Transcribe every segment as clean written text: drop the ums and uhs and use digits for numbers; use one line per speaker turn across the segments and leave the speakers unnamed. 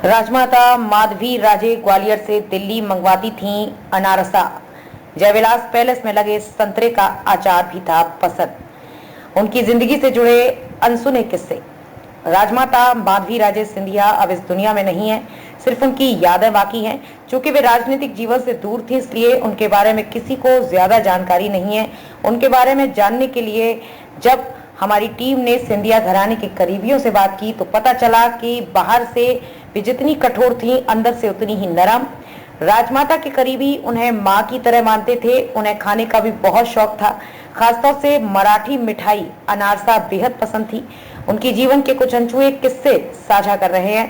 राजमाता माधवी राजे ग्वालियर से दिल्ली मंगवाती थीं अनारसा। जयविलास पैलेस में लगे संतरे का अचार भी था पसंद। उनकी जिंदगी से जुड़े अनसुने किस्से। राजमाता माधवी राजे सिंधिया अब इस दुनिया में नहीं है, सिर्फ उनकी यादें बाकी हैं। चूंकि वे राजनीतिक जीवन से दूर थी, इसलिए उनके बारे में किसी को ज्यादा जानकारी नहीं है। उनके बारे में जानने के लिए जब हमारी टीम ने सिंधिया घराने के करीबियों से बात की तो पता चला कि बाहर से वे जितनी कठोर थीं, अंदर से उतनी ही नरम। राजमाता के करीबी उन्हें मां की तरह मानते थे। उन्हें खाने का भी बहुत शौक था। खासतौर से मराठी मिठाई अनारसा बेहद पसंद थी। उनकी जीवन के कुछ अनछुए किस्से साझा कर रहे हैं।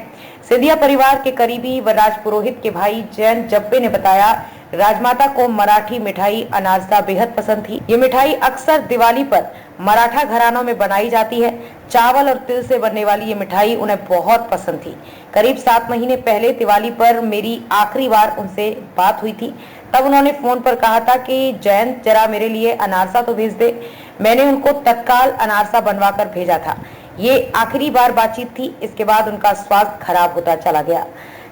सिंधिया परिवार के करीबी व राजपुरोहित के भाई जयंत जब्बे ने बताया, राजमाता को मराठी मिठाई अनारसा बेहद पसंद थी। ये मिठाई अक्सर दिवाली पर मराठा घरानों में बनाई जाती है। चावल और तिल से बनने वाली ये मिठाई उन्हें बहुत पसंद थी। करीब 7 महीने पहले दिवाली पर मेरी आखिरी बार उनसे बात हुई थी। तब उन्होंने फोन पर कहा था कि जयंत, जरा मेरे लिए अनारसा तो भेज दे। मैंने उनको तत्काल अनारसा बनवा कर भेजा था। ये आखिरी बार बातचीत थी। इसके बाद उनका स्वास्थ्य खराब होता चला गया।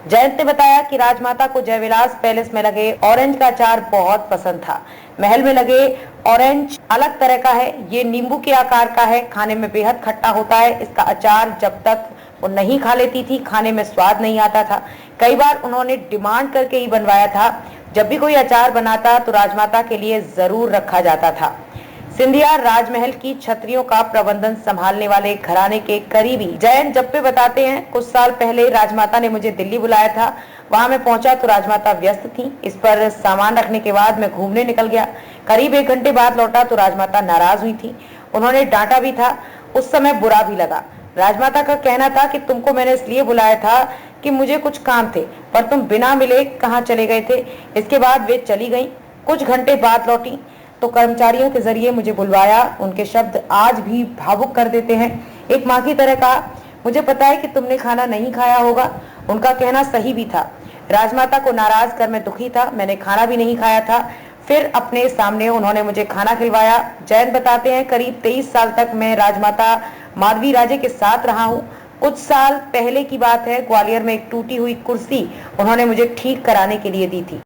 जयंत ने बताया कि राजमाता को जयविलास पैलेस में लगे ऑरेंज का अचार बहुत पसंद था। महल में लगे ऑरेंज अलग तरह का है। ये नींबू के आकार का है। खाने में बेहद खट्टा होता है। इसका अचार जब तक वो नहीं खा लेती थी, खाने में स्वाद नहीं आता था। कई बार उन्होंने डिमांड करके ही बनवाया था। जब भी कोई अचार बनाता तो राजमाता के लिए जरूर रखा जाता था। सिंधिया राजमहल की छतरियों का प्रबंधन संभालने वाले घराने के करीबी जयंत जब्बे बताते हैं, कुछ साल पहले राजमाता ने मुझे दिल्ली बुलाया था। वहां मैं पहुंचा तो राजमाता व्यस्त थी। इस पर सामान रखने के बाद मैं घूमने निकल गया। करीब 1 घंटे बाद लौटा तो राजमाता नाराज हुई थी। उन्होंने डांटा भी था। उस समय बुरा भी लगा। राजमाता का कहना था कि तुमको मैंने इसलिए बुलाया था कि मुझे कुछ काम थे, पर तुम बिना मिले कहाँ चले गए थे। इसके बाद वे चली गई। कुछ घंटे बाद लौटी तो कर्मचारियों के जरिए मुझे बुलवाया। उनके शब्द आज भी भावुक कर देते हैं। एक माँ की तरह कहा, मुझे पता है कि तुमने खाना नहीं खाया होगा। उनका कहना सही भी था। राजमाता को नाराज कर मैं दुखी था। मैंने खाना भी नहीं खाया था। फिर अपने सामने उन्होंने मुझे खाना खिलवाया। जयंत बताते हैं, करीब 23 साल तक मैं राजमाता माधवी राजे के साथ रहा हूँ। कुछ साल पहले की बात है, ग्वालियर में एक टूटी हुई कुर्सी उन्होंने मुझे ठीक कराने के लिए दी थी।